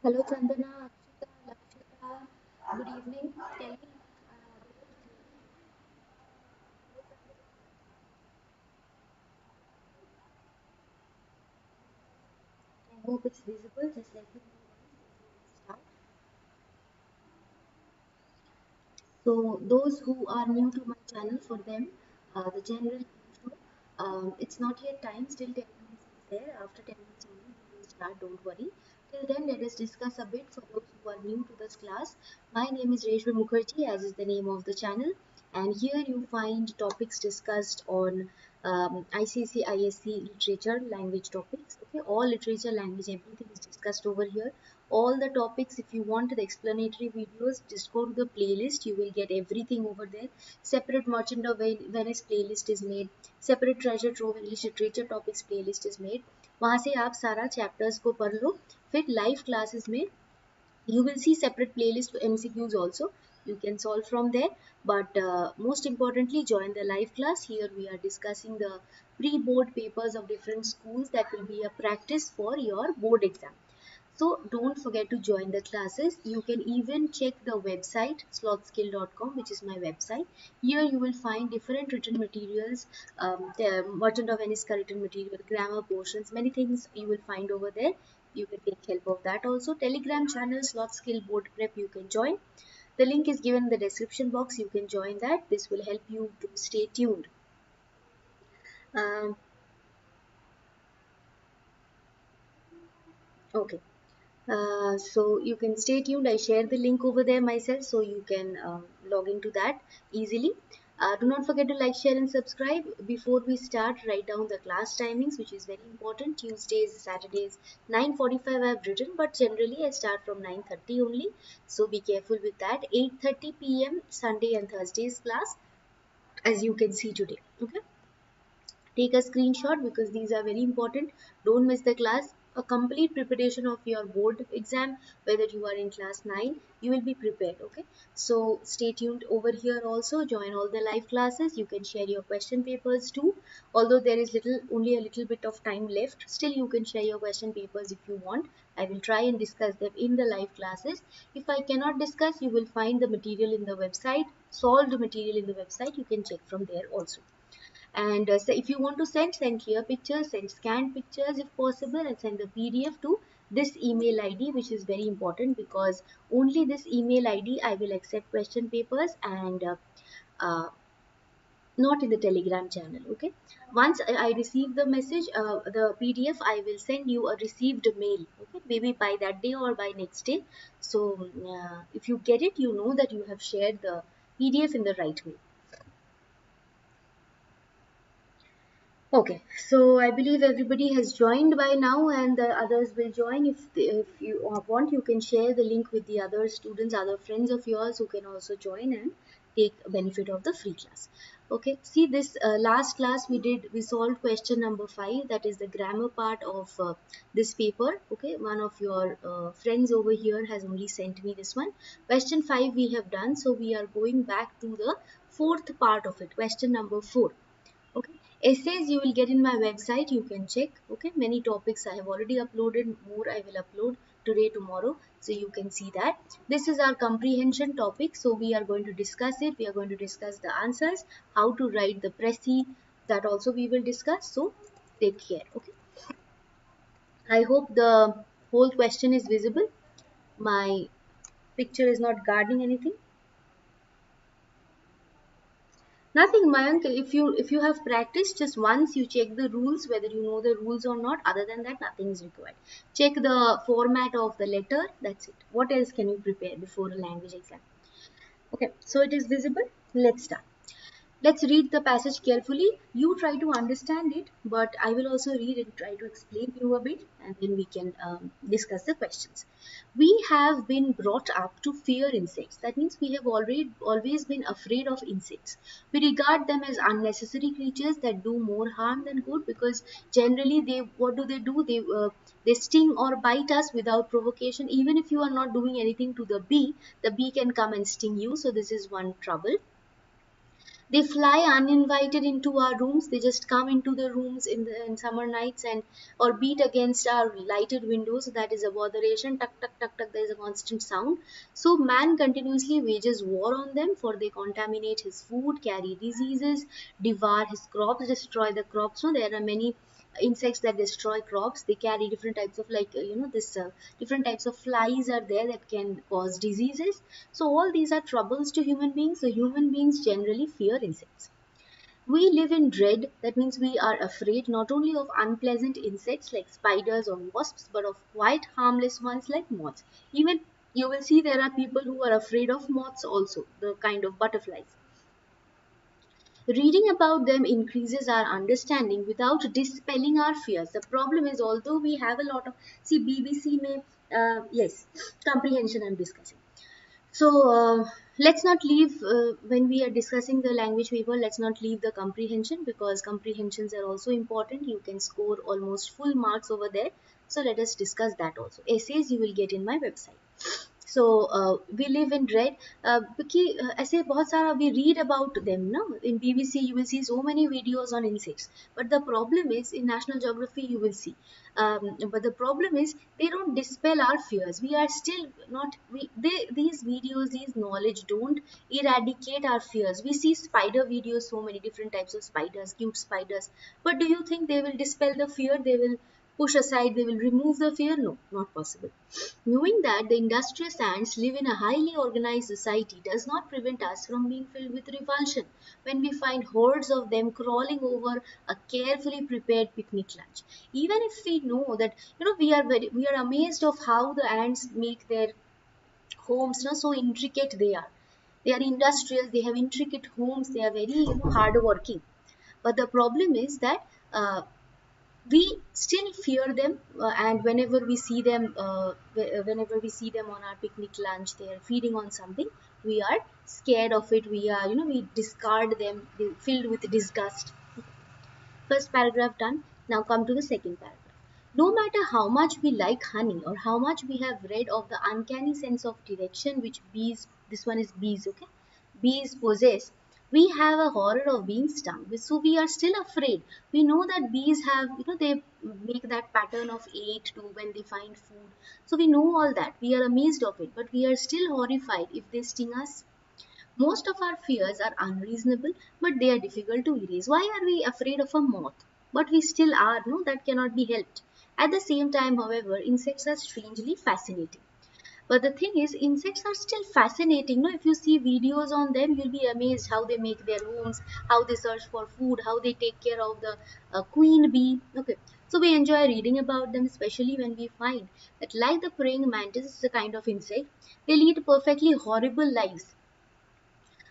Hello, Chandana, Akshita, Lakshita. Good evening. Tell me. I hope it's visible. Just let me know once before we start. So, those who are new to my channel, for them, the general intro. It's not yet time. Still 10 minutes is there. After 10 minutes only, we will start. Don't worry. Till then, let us discuss a bit for those who are new to this class. My name is Reshma Mukherjee, as is the name of the channel, and here you find topics discussed on ICC, ISC literature, language topics. Okay, all literature, language, everything is discussed over here. All the topics, if you want the explanatory videos, just go to the playlist. You will get everything over there. Separate Merchant of Venice playlist is made. Separate Treasure Trove English Literature Topics playlist is made. वहाँ से आप सारा chapters को पढ़ लो. फिर live classes में you will see separate playlist for MCQs also. You can solve from there, but most importantly, join the live class. Here we are discussing the pre-board papers of different schools that will be a practice for your board exam. So don't forget to join the classes. You can even check the website slothskill.com, which is my website. Here you will find different written materials, the Merchant of Venice written material, grammar portions, many things you will find over there. You can take help of that also. Telegram channel Sloth Skill Board Prep you can join. The link is given in the description box. You can join that. This will help you to stay tuned. Um, okay. So you can stay tuned. I share the link over there myself, so you can log into that easily. Do not forget to like, share, and subscribe. Before we start, write down the class timings, which is very important. Tuesdays, Saturdays, 9:45 I've written, but generally I start from 9:30 only. So be careful with that. 8:30 p.m. Sunday and Thursdays class, as you can see today. Okay, take a screenshot because these are very important. Don't miss the class. A complete preparation of your board exam, whether you are in class 9, you will be prepared. Okay, so stay tuned over here. Also join all the live classes. You can share your question papers too, although there is only a little bit of time left. Still you can share your question papers if you want. I will try and discuss them in the live classes. If I cannot discuss, you will find the material in the website, solved material in the website. You can check from there also. And so if you want to send clear pictures, send scanned pictures if possible, and send the PDF to this email ID, which is very important because only this email ID I will accept question papers, and uh, not in the Telegram channel. Okay, once I receive the message, the PDF, I will send you a received mail. Okay, maybe by that day or by next day. So if you get it, you know that you have shared the PDF in the right way. Okay, so I believe everybody has joined by now, and the others will join. If you want, you can share the link with the other students, other friends of yours who can also join and take benefit of the free class. Okay, see this last class we solved question number 5, that is the grammar part of this paper. Okay, one of your friends over here has only sent me this one. Question 5 we have done, so we are going back to the fourth part of it, question number 4. Okay, essays you will get in my website. You can check. Okay, many topics I have already uploaded, more I will upload today, tomorrow, so you can see that. This is our comprehension topic, so we are going to discuss it. We are going to discuss the answers, how to write the PRECIS, that also we will discuss. So take care. Okay, I hope the whole question is visible. My picture is not guarding anything. Nothing, Mayank. If you have practiced just once, you check the rules whether you know the rules or not. Other than that, nothing is required. Check the format of the letter. That's it. What else can you prepare before a language exam? Okay, so it is visible. Let's start. Let's read the passage carefully. You try to understand it, but I will also read and try to explain you a bit, and then we can discuss the questions. We have been brought up to fear insects. That means we have always been afraid of insects. We regard them as unnecessary creatures that do more harm than good, because generally what do? They sting or bite us without provocation. Even if you are not doing anything to the bee can come and sting you. So this is one trouble. They fly uninvited into our rooms. They just come into the rooms in summer nights and or beat against our lighted windows. That is a botheration. Tuck, tuck, tuck, tuck. There is a constant sound. So man continuously wages war on them, for they contaminate his food, carry diseases, devour his crops, destroy the crops. So there are many insects that destroy crops. They carry different types of, like this different types of flies are there that can cause diseases. So all these are troubles to human beings. So human beings generally fear insects. We live in dread. That means we are afraid not only of unpleasant insects like spiders or wasps, but of quite harmless ones like moths. Even you will see there are people who are afraid of moths also, the kind of butterflies. Reading about them increases our understanding without dispelling our fears. The problem is, although we have a lot of, see, BBC may, yes, comprehension I'm discussing. So let's not leave, when we are discussing the language paper, let's not leave the comprehension, because comprehensions are also important. You can score almost full marks over there. So let us discuss that also. Essays you will get in my website. So we live in dread, क्योंकि ऐसे बहुत सारा we read about them, no? In BBC you will see so many videos on insects, but the problem is in National Geography you will see, but the problem is they don't dispel our fears. We are still not, these videos, these knowledge don't eradicate our fears. We see spider videos, so many different types of spiders, cute spiders, but do you think they will dispel the fear? They will push aside, they will remove the fear? No, not possible. Knowing that the industrious ants live in a highly organized society does not prevent us from being filled with revulsion when we find hordes of them crawling over a carefully prepared picnic lunch. Even if we know that, we are amazed of how the ants make their homes, so intricate they are. They are industrious, they have intricate homes, they are very, hard working. But the problem is that we still fear them, and whenever we see them on our picnic lunch, they are feeding on something, we are scared of it. We are, we discard them, filled with disgust. First paragraph done. Now come to the second paragraph. No matter how much we like honey or how much we have read of the uncanny sense of direction which bees, this one is bees, okay? Bees possess, we have a horror of being stung. So we are still afraid. We know that bees have, they make that pattern of 8 to when they find food. So we know all that. We are amazed of it, but we are still horrified if they sting us. Most of our fears are unreasonable, but they are difficult to erase. Why are we afraid of a moth? But we still are, no? That cannot be helped. At the same time, however, insects are strangely fascinating. But the thing is, insects are still fascinating. No, if you see videos on them, you'll be amazed how they make their homes, how they search for food, how they take care of the queen bee. Okay, so we enjoy reading about them, especially when we find that, like the praying mantis, is a kind of insect. They lead perfectly horrible lives,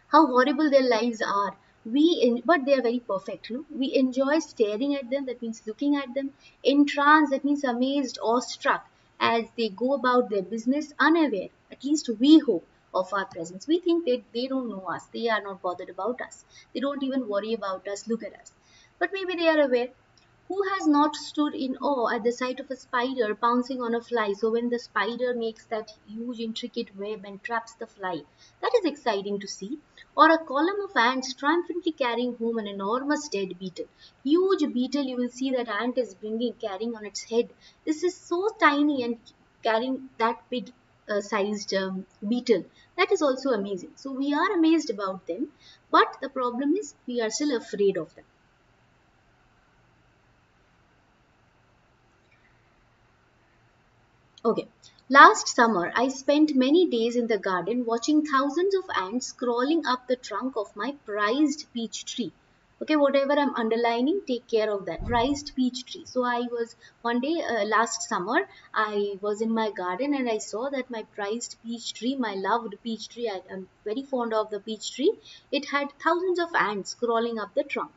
how horrible their lives are. But they are very perfect. No? We enjoy staring at them, that means looking at them. Entranced, that means amazed, awestruck, as they go about their business unaware, at least we hope, of our presence. We think that they don't know us, they are not bothered about us, they don't even worry about us, look at us. But maybe they are aware. Who has not stood in awe at the sight of a spider pouncing on a fly? So when the spider makes that huge intricate web and traps the fly, that is exciting to see. Or a column of ants triumphantly carrying home an enormous dead beetle. Huge beetle, you will see that ant is carrying on its head. This is so tiny, and carrying that big sized beetle. That is also amazing. So we are amazed about them, but the problem is we are still afraid of them. Okay. Last summer, I spent many days in the garden watching thousands of ants crawling up the trunk of my prized peach tree. Okay, whatever I'm underlining, take care of that. Prized peach tree. So I was one day last summer, I was in my garden and I saw that my prized peach tree, my loved peach tree, I am very fond of the peach tree. It had thousands of ants crawling up the trunk.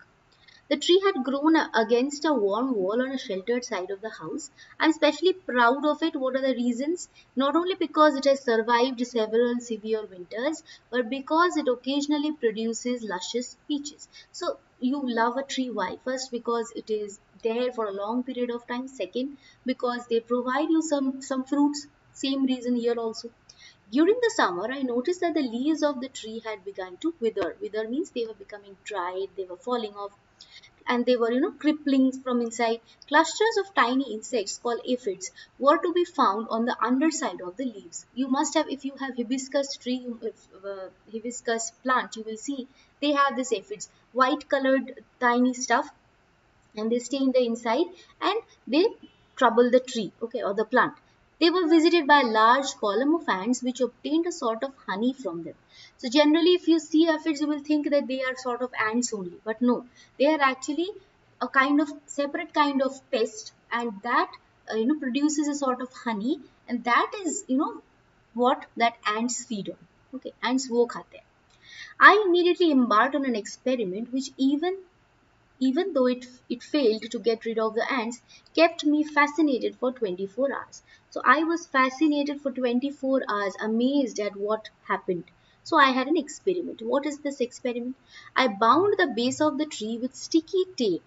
The tree had grown against a warm wall on a sheltered side of the house. I'm especially proud of it. What are the reasons? Not only because it has survived several severe winters, but because it occasionally produces luscious peaches. So you love a tree. Why? First, because it is there for a long period of time. Second, because they provide you some fruits. Same reason here also. During the summer, I noticed that the leaves of the tree had begun to wither. Wither means they were becoming dried, they were falling off, and they were, crippling from inside. Clusters of tiny insects called aphids were to be found on the underside of the leaves. You must have, if you have hibiscus tree, hibiscus plant, you will see they have these aphids, white colored tiny stuff, and they stay in the inside and they trouble the tree, okay, or the plant. They were visited by a large column of ants which obtained a sort of honey from them. So generally if you see aphids you will think that they are sort of ants only, but no, they are actually a kind of separate kind of pest, and that produces a sort of honey, and that is what that ants feed on. Okay, ants wo khate hain. I immediately embarked on an experiment which even though it failed to get rid of the ants, kept me fascinated for 24 hours. So I was fascinated for 24 hours, amazed at what happened. So I had an experiment. What is this experiment? I bound the base of the tree with sticky tape,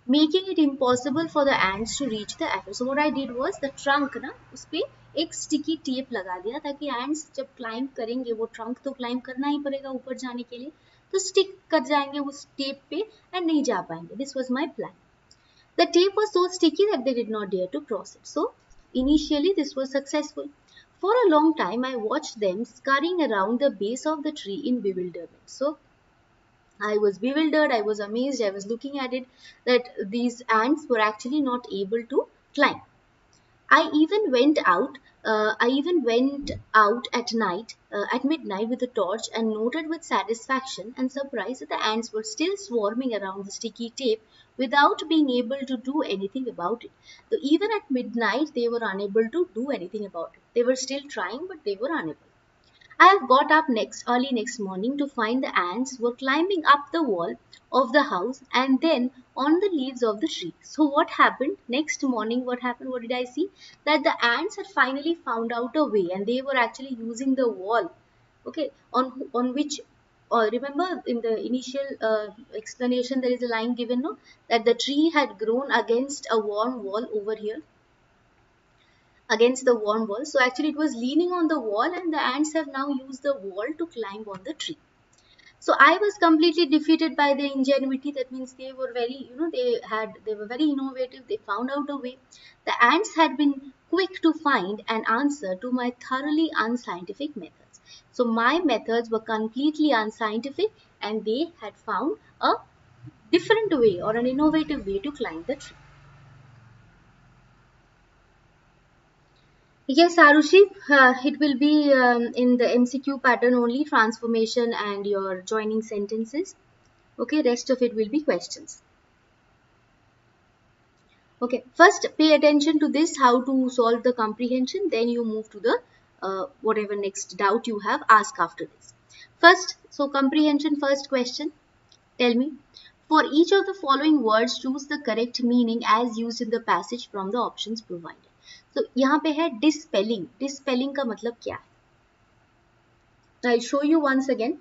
making it impossible for the ants to reach the apple. So what I did was the trunk ना उस पे एक sticky tape लगा दिया ताकि ants जब climb करेंगे, वो trunk तो climb करना ही पड़ेगा ऊपर जाने के लिए, तो stick कर जाएंगे उस tape पे and नहीं जा पाएंगे. This was my plan. The tape was so sticky that they did not dare to cross it. So initially this was successful. For a long time I watched them scurrying around the base of the tree in bewilderment. So I was bewildered, I was amazed, I was looking at it that these ants were actually not able to climb. I even went out at night, at midnight with a torch, and noted with satisfaction and surprise that the ants were still swarming around the sticky tape without being able to do anything about it. So even at midnight, they were unable to do anything about it. They were still trying, but they were unable. I have got up early next morning to find the ants were climbing up the wall of the house and then on the leaves of the tree. So what happened next morning? What happened? What did I see? That the ants had finally found out a way, and they were actually using the wall. Okay, on which. Remember in the initial explanation there is a line given, no, that the tree had grown against a warm wall over here, against the warm wall. So actually it was leaning on the wall, and the ants have now used the wall to climb on the tree. So I was completely defeated by their ingenuity. That means they were very, they were very innovative. They found out a way. The ants had been quick to find an answer to my thoroughly unscientific methods. So my methods were completely unscientific, and they had found a different way or an innovative way to climb the tree. Yes, Arushi, it will be in the MCQ pattern only, transformation and your joining sentences. Okay, rest of it will be questions. Okay, first pay attention to this, how to solve the comprehension, then you move to the whatever next doubt you have, ask after this. First, so comprehension first question, tell me, for each of the following words, choose the correct meaning as used in the passage from the options provided. So यहाँ पे है dispelling. Dispelling का मतलब क्या है? I'll show you once again.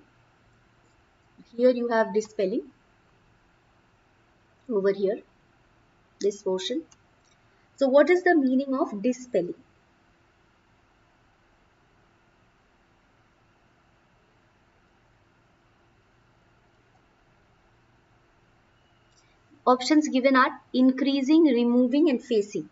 Here you have dispelling. Over here, this portion. So what is the meaning of dispelling? Options given are increasing, removing and facing.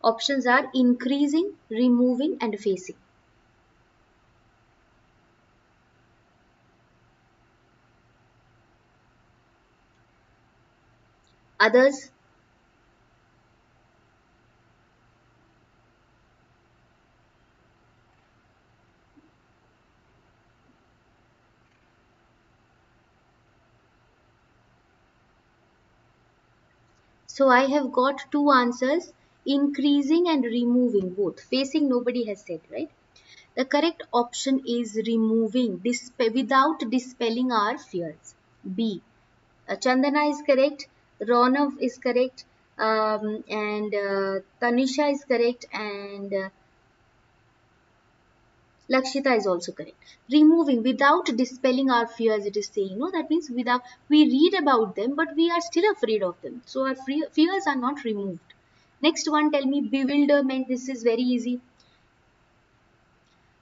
Options are increasing, removing and facing. Others? So I have got two answers, increasing and removing both. Facing nobody has said, right? The correct option is removing, without dispelling our fears. B. Chandana is correct, Ronav is correct, and Tanisha is correct, and Lakshita is also correct. Removing without dispelling our fears, it is saying. No, that means without, we read about them, but we are still afraid of them. So our fears are not removed. Next one, tell me bewilderment. This is very easy.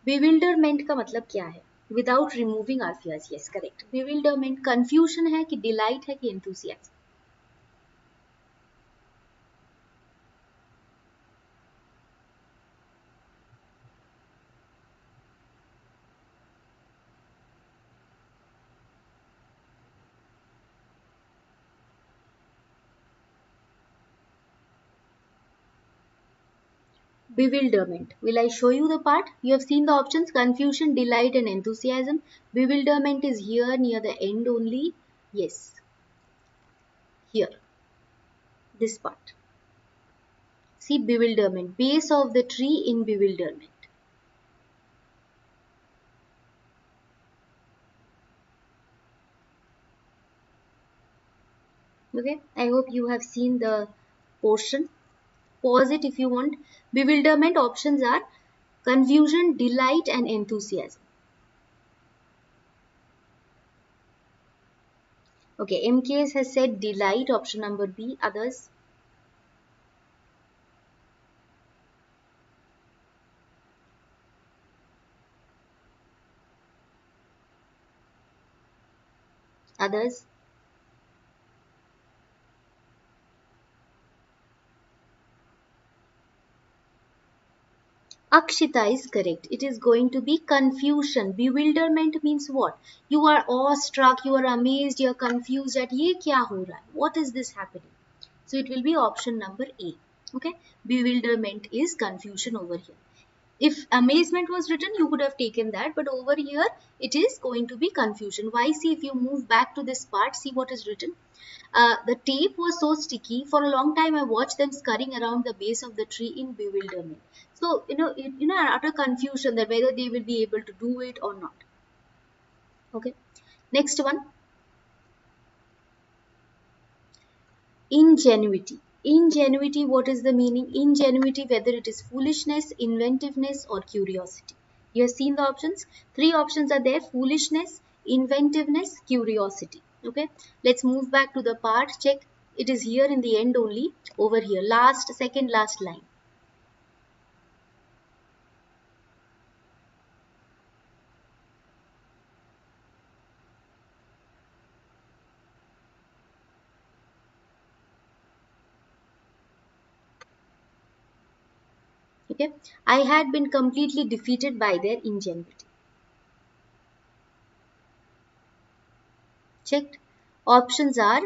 Bewilderment का मतलब क्या है? Without removing our fears. Yes, correct. Bewilderment, confusion है कि delight है कि enthusiasm? Bewilderment. Will I show you the part? You have seen the options: confusion, delight, and enthusiasm. Bewilderment is here near the end only. Yes. Here. This part. See, bewilderment. Base of the tree in bewilderment. Okay. I hope you have seen the portion. Pause it if you want. Bewilderment options are confusion, delight, and enthusiasm. Okay, MKS has said delight, option number B. Others? Others? Akshita is correct. It is going to be confusion. Bewilderment means what? You are awestruck, you are amazed, you are confused at ye kya ho raha hai? What is this happening? So it will be option number A. Okay. Bewilderment is confusion over here. If amazement was written, you could have taken that, but over here it is going to be confusion. Why? See, if you move back to this part, see what is written. The tape was so sticky. For a long time, I watched them scurrying around the base of the tree in bewilderment. So, utter confusion that whether they will be able to do it or not. Okay. Next one. Ingenuity. Ingenuity, what is the meaning? Ingenuity, whether it is foolishness, inventiveness, or curiosity. You have seen the options. Three options are there: foolishness, inventiveness, curiosity. Okay. Let's move back to the part. Check. It is here in the end only. Over here. Second last line. Okay. I had been completely defeated by their ingenuity. Checked. Options are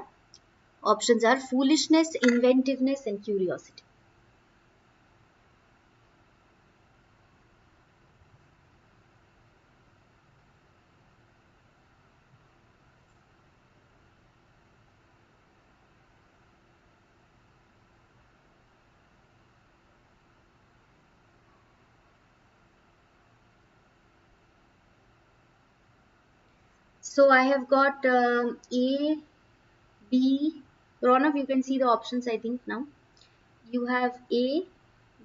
foolishness, inventiveness, and curiosity. So I have got A, B. Ronak, you can see the options, I think, now. You have A,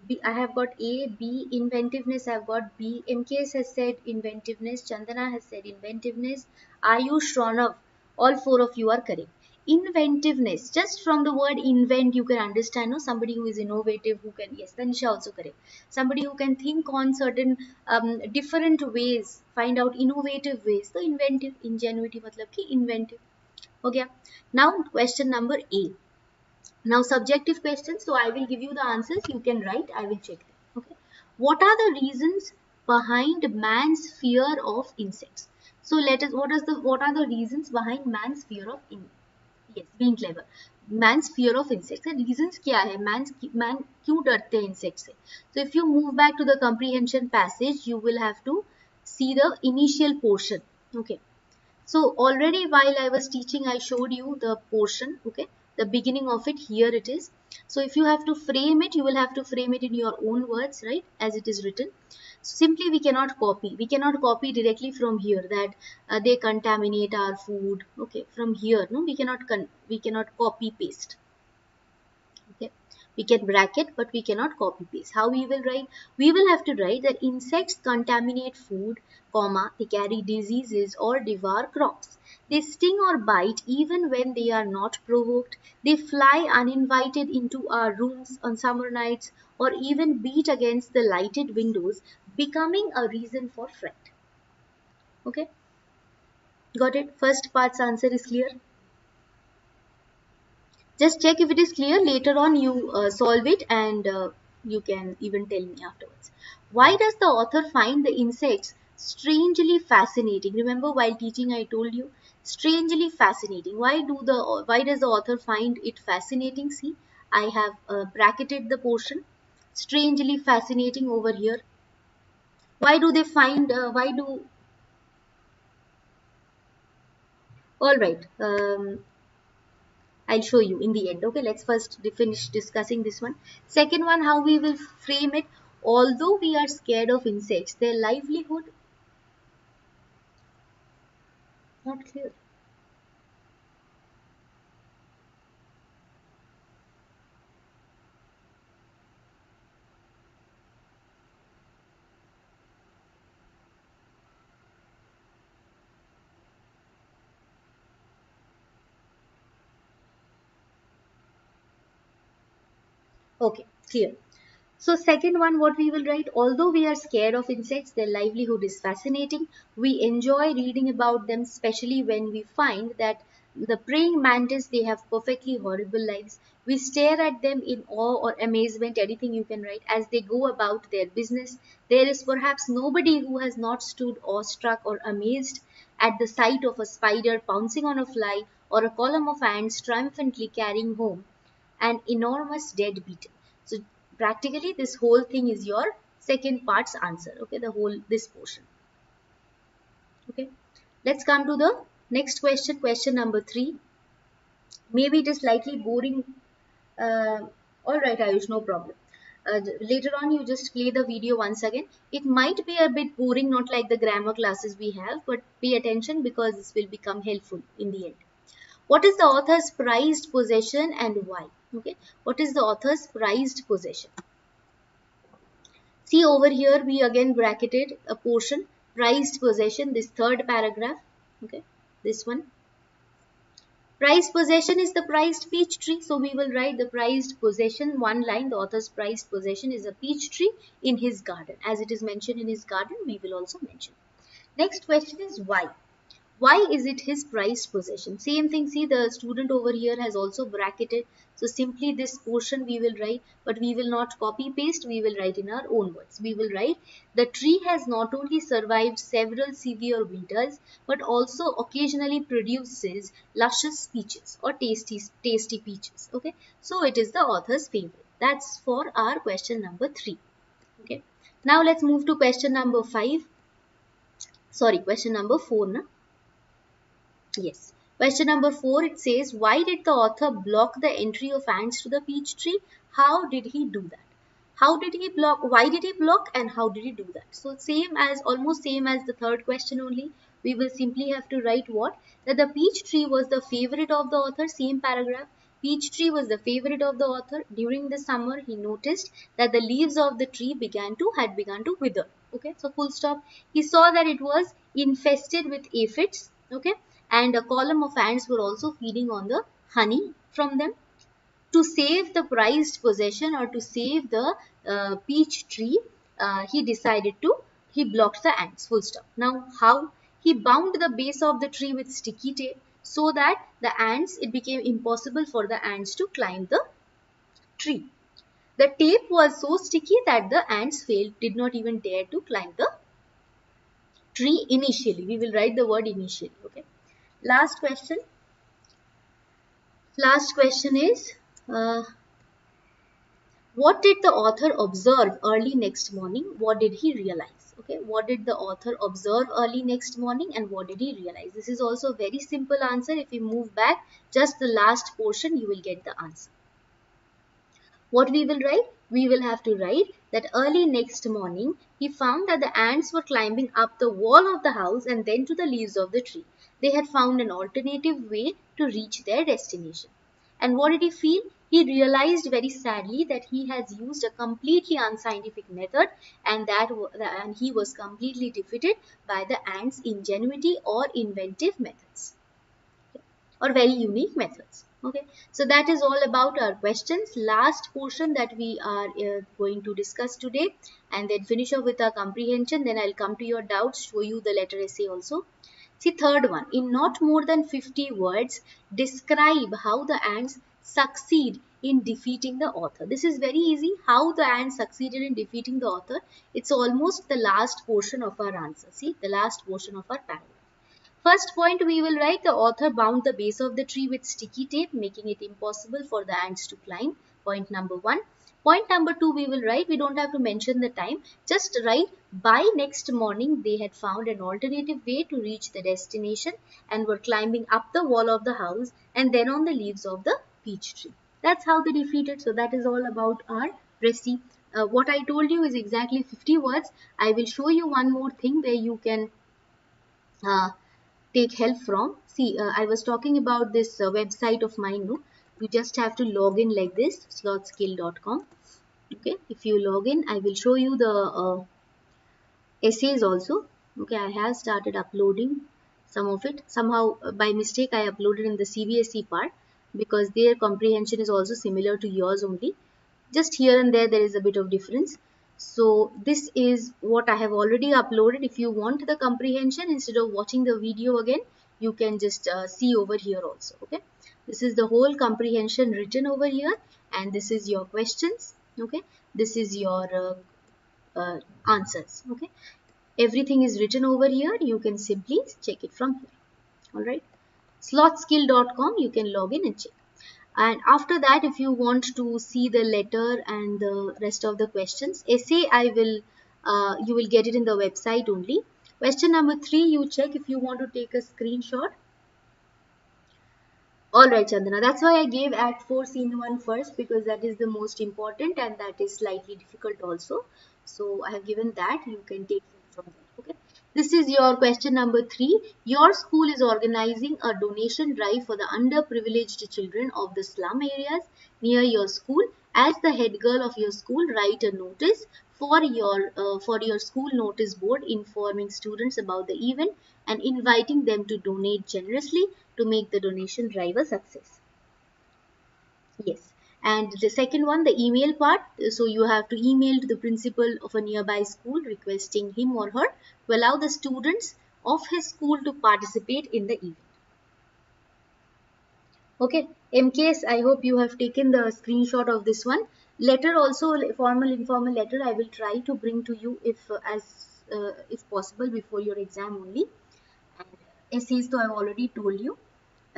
B. I have got A, B. Inventiveness, I have got B. MKS has said inventiveness. Chandana has said inventiveness. Ayush, Ronak, all four of you are correct. Inventiveness, just from the word invent, you can understand, no? Somebody who is innovative, who can, yes, Tanisha also correct. Somebody who can think on certain different ways, find out innovative ways. So inventive, ingenuity, matlab ki inventive. Okay. Now question number A. Now subjective questions. So I will give you the answers. You can write. I will check them. Okay. What are the reasons behind man's fear of insects? So what are the reasons behind man's fear of insects? Yes, being clever. Man's fear of insects. The reasons क्या है? Man क्यों डरते हैं insects से? So if you move back to the comprehension passage, you will have to see the initial portion. Okay. So already while I was teaching, I showed you the portion, okay, the beginning of it. Here it is. So if you have to frame it, you will have to frame it in your own words, right, as it is written. Simply we cannot copy. We cannot copy directly from here that they contaminate our food. Okay, from here, no, we cannot copy paste. Okay, We can bracket, but we cannot copy paste. How we will write? We will have to write that insects contaminate food, comma, they carry diseases or devour crops. They sting or bite even when they are not provoked. They fly uninvited into our rooms on summer nights or even beat against the lighted windows, becoming a reason for fright. Okay, got it? First part's answer is clear. Just check if it is clear. Later on you solve it, and you can even tell me afterwards. Why does the author find the insects strangely fascinating? Remember, while teaching I told you, strangely fascinating. Why does the author find it fascinating? See, I have bracketed the portion. Strangely fascinating over here. Why do they find, all right, I'll show you in the end. Okay, let's first finish discussing this one. Second one, how we will frame it. Although we are scared of insects, their livelihood, not clear. Okay, clear. So second one, what we will write, although we are scared of insects, their livelihood is fascinating. We enjoy reading about them, especially when we find that the praying mantis, they have perfectly horrible lives. We stare at them in awe or amazement, anything you can write, as they go about their business. There is perhaps nobody who has not stood awestruck or amazed at the sight of a spider pouncing on a fly or a column of ants triumphantly carrying home an enormous dead beetle. So practically this whole thing is your second part's answer. Okay, the whole this portion. Okay, let's come to the next question. Question number 3. Maybe it is slightly boring. All right, Ayush, no problem. Later on, you just play the video once again. It might be a bit boring, not like the grammar classes we have, but pay attention because this will become helpful in the end. What is the author's prized possession and why? Okay, what is the author's prized possession? See over here, we again bracketed a portion, prized possession, this third paragraph. Okay, this one. Prized possession is the prized peach tree. So we will write the prized possession, one line, the author's prized possession is a peach tree in his garden. As it is mentioned in his garden, we will also mention. Next question is why? Why is it his prized possession? Same thing, see the student over here has also bracketed. So simply this portion we will write, but we will not copy paste, we will write in our own words. We will write, the tree has not only survived several severe winters, but also occasionally produces luscious peaches or tasty peaches. Okay, so it is the author's favorite. That's for our question number 3. Okay, now let's move to question number 5. Sorry, question number 4 now. Yes. Question number 4, it says, why did the author block the entry of ants to the peach tree? How did he do that? How did he block? Why did he block and how did he do that? So almost same as the third question only. We will simply have to write what? That the peach tree was the favorite of the author, same paragraph. Peach tree was the favorite of the author. During the summer, he noticed that the leaves of the tree had begun to wither. Okay, so full stop. He saw that it was infested with aphids. Okay, and a column of ants were also feeding on the honey from them. To save the prized possession or to save the peach tree, he blocked the ants, full stop. Now how? He bound the base of the tree with sticky tape so that it became impossible for the ants to climb the tree. The tape was so sticky that the ants did not even dare to climb the tree initially. We will write the word initially. Okay. Last question. Last question is, what did the author observe early next morning? What did he realize? Okay, what did the author observe early next morning and what did he realize? This is also a very simple answer. If you move back just the last portion, you will get the answer. What we will write? We will have to write that early next morning, he found that the ants were climbing up the wall of the house and then to the leaves of the tree. They had found an alternative way to reach their destination. And what did he feel? he realized very sadly that he has used a completely unscientific method, and and he was completely defeated by the ants' ingenuity or inventive methods, or very unique methods. Okay, so that is all about our questions. Last portion that we are going to discuss today, and then finish off with our comprehension. Then I'll come to your doubts, show you the letter essay also. See, third one, in not more than 50 words, describe how the ants succeed in defeating the author. This is very easy. How the ants succeeded in defeating the author. It's almost the last portion of our answer. See, the last portion of our paragraph. First point, we will write the author bound the base of the tree with sticky tape, making it impossible for the ants to climb. Point number one. Point number two, we will write, we don't have to mention the time, just write, by next morning they had found an alternative way to reach the destination and were climbing up the wall of the house and then on the leaves of the peach tree. That's how they defeated. So that is all about our recipe. What I told you is exactly 50 words. I will show you one more thing where you can take help from. See, I was talking about this website of mine. No? You just have to log in like this, slotskill.com. Okay, if you log in, I will show you the essays also. Okay, I have started uploading some of it. Somehow by mistake I uploaded in the CBSE part, because their comprehension is also similar to yours only. Just here and there is a bit of difference. So this is what I have already uploaded. If you want the comprehension, instead of watching the video again, you can just see over here also. Okay, this is the whole comprehension written over here, and this is your questions. Okay, this is your answers. Okay, everything is written over here. You can simply check it from here. All right, slotskill.com, you can log in and check. And after that, if you want to see the letter and the rest of the questions, essay you will get it in the website only. Question number 3, you check if you want to take a screenshot. Alright, Chandana, that's why I gave Act 4 Scene 1 first, because that is the most important and that is slightly difficult also. So I have given that, you can take it from there. Okay. This is your question number 3. Your school is organizing a donation drive for the underprivileged children of the slum areas near your school. As the head girl of your school, write a notice for your school notice board informing students about the event and inviting them to donate generously to make the donation drive a success. Yes. And the second one, the email part. So you have to email to the principal of a nearby school requesting him or her to allow the students of his school to participate in the event. Okay, MKS, I hope you have taken the screenshot of this one. Letter also, formal, informal letter, I will try to bring to you if possible before your exam only. And essays, though I've already told you,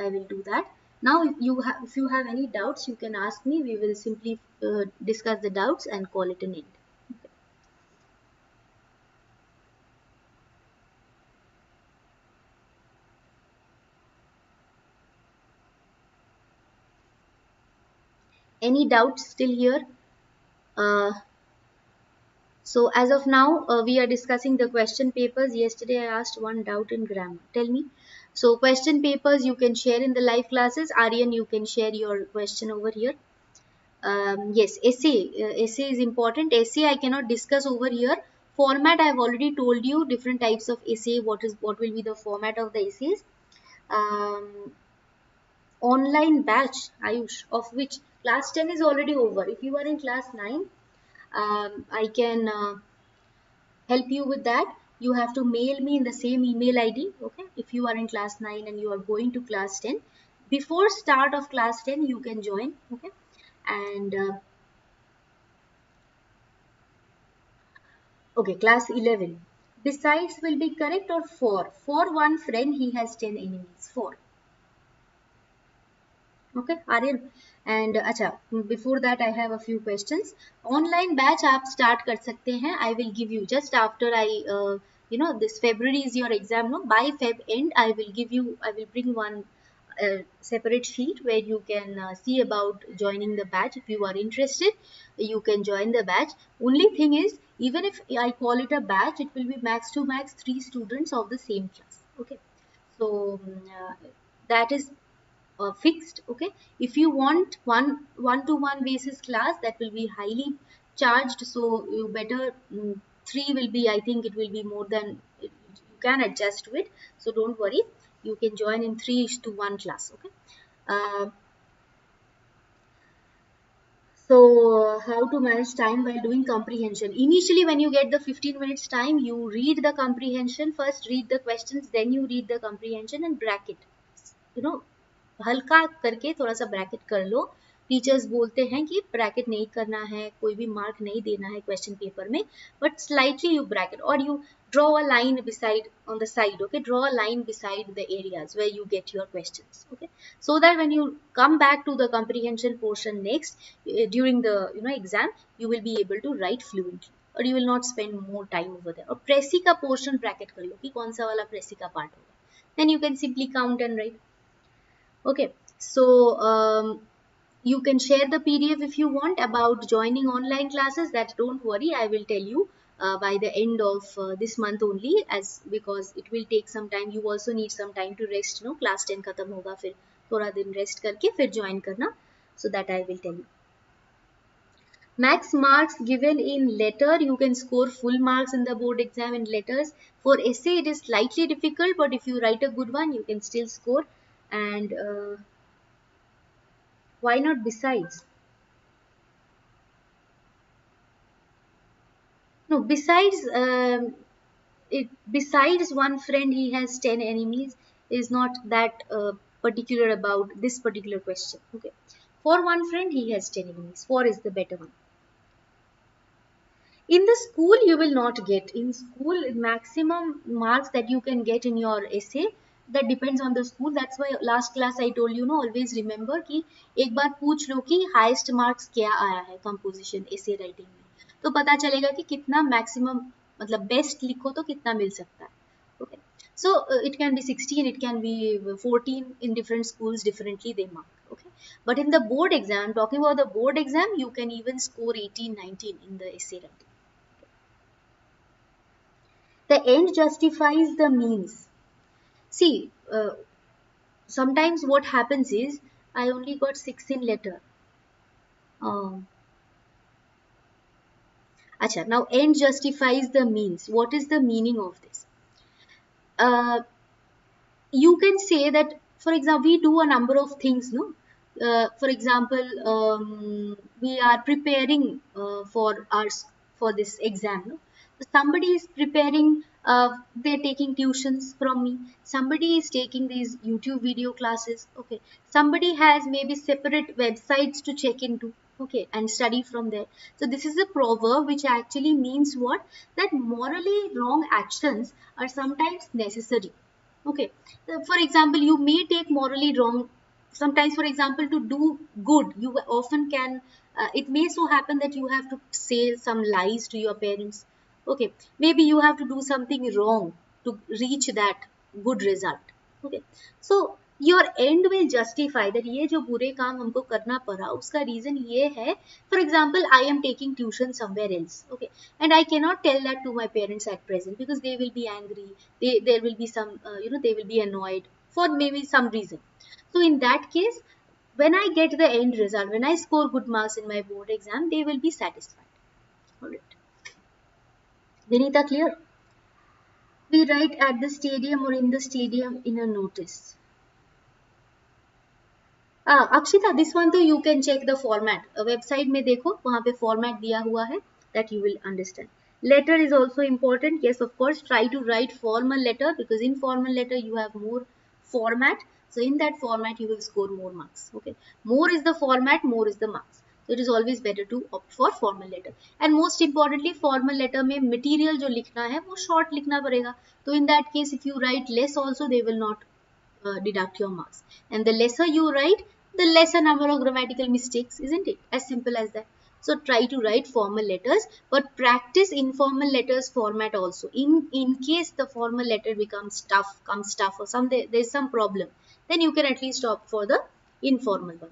I will do that. Now, if you have any doubts, you can ask me. We will simply discuss the doubts and call it an end. Any doubts still here? So as of now, we are discussing the question papers. Yesterday I asked one doubt in grammar. Tell me. So question papers you can share in the live classes. Aryan, you can share your question over here. Yes, essay. Essay is important. Essay I cannot discuss over here. Format I have already told you. Different types of essay. What will be the format of the essays? Online batch, Ayush, of which class 10 is already over. If you are in class 9, I can help you with that. You have to mail me in the same email ID. Okay, if you are in class 9 and you are going to class 10, before start of class 10 you can join. Okay, and okay, class 11, besides will be correct, or for one friend he has 10 enemies. For. Okay, Aryan. And अच्छा, before that I have a few questions. Online batch आप start कर सकते हैं. I will give you just after this February is your exam, no? By Feb end I will bring one separate sheet where you can see about joining the batch. If you are interested, you can join the batch. Only thing is, even if I call it a batch, it will be max to max 3 students of the same class. Okay, so that is fixed. Okay, if you want one-to-one basis class, that will be highly charged, so you better 3 will be, I think it will be more than you can adjust to it, so don't worry, you can join in 3:1 class. Okay. uh, how to manage time while doing comprehension? Initially, when you get the 15 minutes time, you read the comprehension first, read the questions, then you read the comprehension and bracket. You know, हल्का करके थोड़ा सा bracket कर लो. Teachers बोलते हैं कि bracket नहीं करना है, कोई भी मार्क नहीं देना है क्वेश्चन पेपर में, बट स्लाइटली यू ब्रैकेट और you draw a line beside on the side. Okay, draw a line beside the areas where you get your questions. Okay, so that when you come back to the comprehension portion next, during the exam, you will be able to write fluently और you will not spend more time over there. और प्रेसी का portion bracket कर लो कि कौन सा वाला प्रेसी का part होगा, then you can simply count and write. Okay, so you can share the PDF if you want about joining online classes. That don't worry, I will tell you by the end of this month only, as because it will take some time. You also need some time to rest. No, class 10 खत्म होगा, फिर थोड़ा दिन rest करके फिर join करना. So that I will tell you. Max marks given in letter, you can score full marks in the board exam in letters. For essay, it is slightly difficult, but if you write a good one, you can still score. And why not besides? No, besides besides one friend he has 10 enemies is not that particular about this particular question. Okay, for one friend he has 10 enemies. 4 is the better one. In the school you will not get. In school, maximum marks that you can get in your essay, that depends on the school. That's why last class I told you, always remember कि एक बार पूछ लो कि highest marks क्या आया है composition essay writing में, तो पता चलेगा कि कितना maximum, मतलब best लिखो तो कितना मिल सकता है. Okay, so it can be 16, it can be 14. In different schools differently they mark. Okay, but in the board exam, talking about the board exam, you can even score 18, 19 in the essay writing. The end justifies the means. See, sometimes what happens is I only got 6 in letter. Acha, now end justifies the means. What is the meaning of this? You can say that, for example, we do a number of things, no? For example, we are preparing for this exam, no? So somebody is preparing, they're taking tuitions from me. Somebody is taking these YouTube video classes. Okay, somebody has maybe separate websites to check into. Okay, and study from there. So this is a proverb which actually means what? That morally wrong actions are sometimes necessary. Okay, so for example, you may take morally wrong sometimes. For example, to do good, you often can, it may so happen that you have to say some lies to your parents. Okay, maybe you have to do something wrong to reach that good result. Okay, so your end will justify that ये जो बुरे काम हमको करना पड़ा उसका reason ये है. For example, I am taking tuition somewhere else. Okay, and I cannot tell that to my parents at present because they will be angry. There will be some they will be annoyed for maybe some reason. So in that case, when I get the end result, when I score good marks in my board exam, they will be satisfied. Alright, Vinita, clear? We write at the stadium or in the stadium in a notice. Akshita, this one too you can check the format. Website में देखो, वहाँ पे format दिया हुआ है, that you will understand. Letter is also important. Yes, of course, try to write formal letter because in formal letter you have more format. So in that format you will score more marks. Okay, more is the format, more is the marks. So it is always better to opt for formal letter. And most importantly, formal letter में material जो लिखना है वो short लिखना पड़ेगा. So in that case, if you write less also, they will not deduct your marks. And the lesser you write, the lesser number of grammatical mistakes, isn't it? As simple as that. So try to write formal letters, but practice informal letters format also. In case the formal letter becomes tough, or there's some problem, then you can at least opt for the informal one.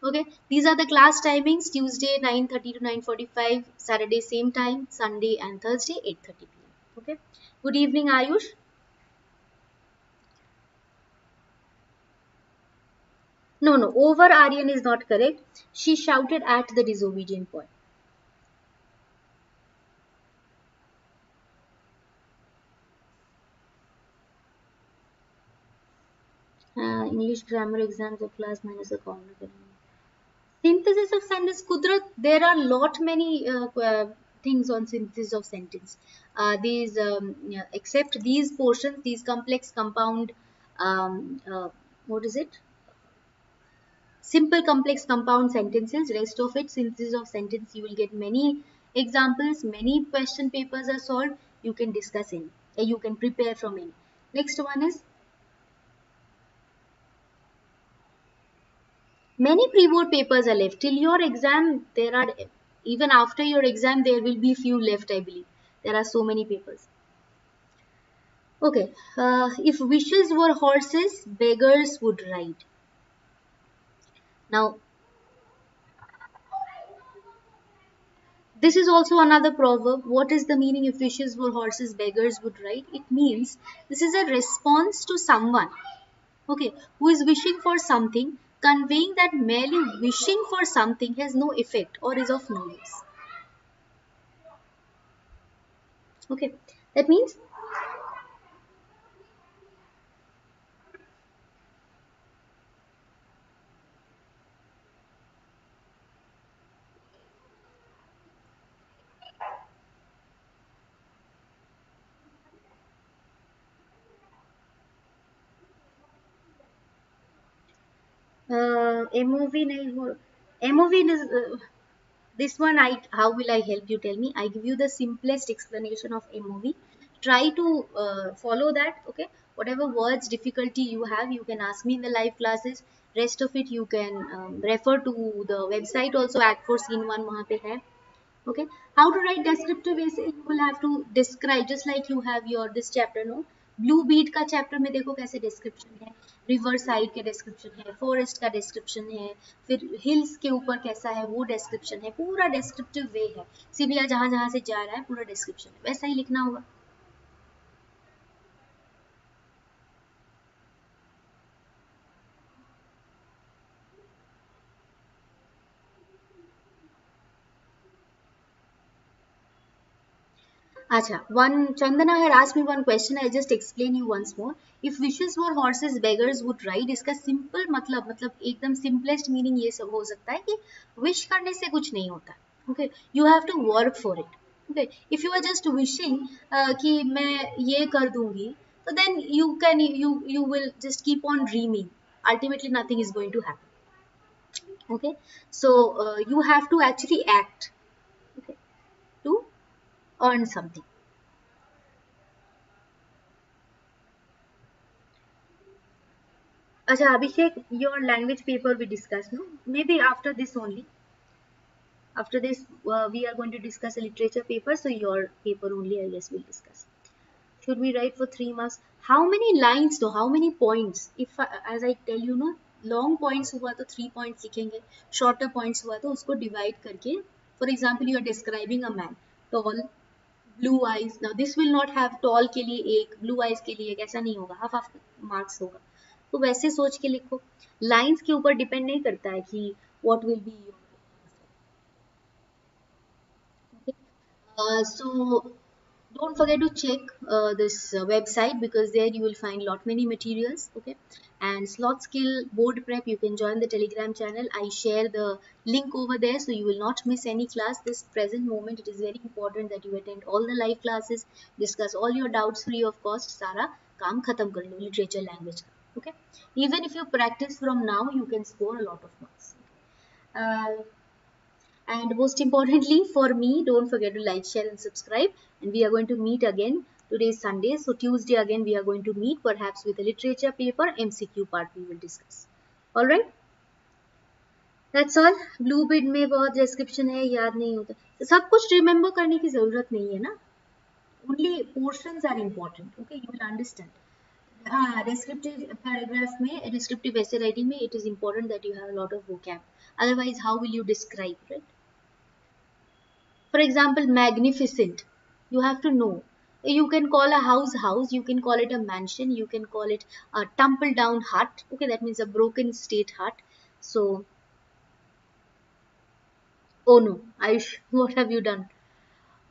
Okay, these are the class timings: Tuesday 9:30 to 9:45, Saturday same time, Sunday and Thursday 8:30 p.m. Okay. Good evening, Ayush. No, no, over Aryan is not correct. She shouted at the disobedient boy. English grammar exams of class minus a common. Synthesis of sentence, Kudrat, there are lot many things on synthesis of sentence. These yeah, except these portions, these complex compound, what is it? Simple complex compound sentences. Rest of it, synthesis of sentence, you will get many examples, many question papers are solved. You can discuss in, you can prepare from in. Next one is many pre-board papers are left till your exam. There are, even after your exam there will be few left, I believe. There are so many papers. Okay, if wishes were horses, beggars would ride. Now this is also another proverb. What is the meaning? If wishes were horses, beggars would ride? It means this is a response to someone, okay, who is wishing for something, conveying that merely wishing for something has no effect or is of no use. Okay, that means MOV नहीं हो, MOV is this one. I, how will I help you? Tell me. I give you the simplest explanation of MOV. Try to follow that. Okay. Whatever words difficulty you have, you can ask me in the live classes. Rest of it you can refer to the website also. Act for scene one वहाँ पे है. Okay, how to write descriptive essay? You will have to describe, just like you have your this chapter, no, blue bead का chapter में देखो कैसे description है, river side के description है, फॉरेस्ट का डिस्क्रिप्शन है, फिर हिल्स के ऊपर कैसा है वो डिस्क्रिप्शन है, पूरा डिस्क्रिप्टिव वे है. सिविया जहां जहां से जा रहा है पूरा डिस्क्रिप्शन है, वैसा ही लिखना होगा. Acha, one Chandana had asked me one question. I just explain you once more. If wishes were horses, beggars would ride. इसका simple मतलब एकदम simplest meaning ये सब हो सकता है कि wish करने से कुछ नहीं होता. Okay, you have to work for it. Okay, if you are just wishing कि मैं ये कर दूंगी, so then you will just keep on dreaming. Ultimately, nothing is going to happen. Okay, so you have to actually act. Okay, to earn something. Acha, Abhishek, your language paper we discussed, no? Maybe after this only. After this, we are going to discuss a literature paper, so your paper only, I guess, we'll discuss. Should we write for 3 marks? How many lines though? How many points? If as I tell you, no, long points हुआ तो 3 points लिखेंगे, shorter points हुआ तो उसको divide करके. For example, you are describing a man, tall, blue eyes. Now this will not have tall के लिए एक, blue eyes के लिए एक, ऐसा नहीं होगा, half half marks होगा. तो वैसे सोच के लिखो. लाइंस के ऊपर डिपेंड नहीं करता है कि what will be your. Okay. So don't forget to check this website, because there you will find lot many materials. Okay, and slot skill board prep, you can join the telegram channel. I share the link over there, so you will not miss any class. This present moment, it is very important that you attend all the live classes, discuss all your doubts free of cost. सारा काम खत्म कर लो literature language का. Okay, even if you practice from now, you can score a lot of marks. uh, and most importantly for me, don't forget to like, share, and subscribe. And we are going to meet again. Today is Sunday, so Tuesday again we are going to meet, perhaps with a literature paper MCQ part we will discuss. Alright, that's all. Blue bid में बहुत description है, याद नहीं होता. सब कुछ remember करने की ज़रूरत नहीं है ना. Only portions are important. Okay, you will understand. हाँ, descriptive paragraph में, descriptive essay writing में, it is important that you have a lot of vocab. Otherwise, how will you describe, right? For example, magnificent. You have to know. You can call a house house. You can call it a mansion. You can call it a tumble down hut. Okay, that means a broken state hut. So, oh no, Ayush, what have you done?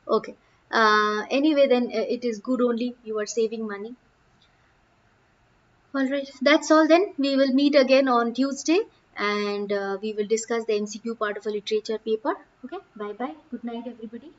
Okay. Anyway, then it is good only. You are saving money. All right. That's all then. We will meet again on Tuesday and we will discuss the MCQ part of a literature paper. Okay. Bye bye. Good night, everybody.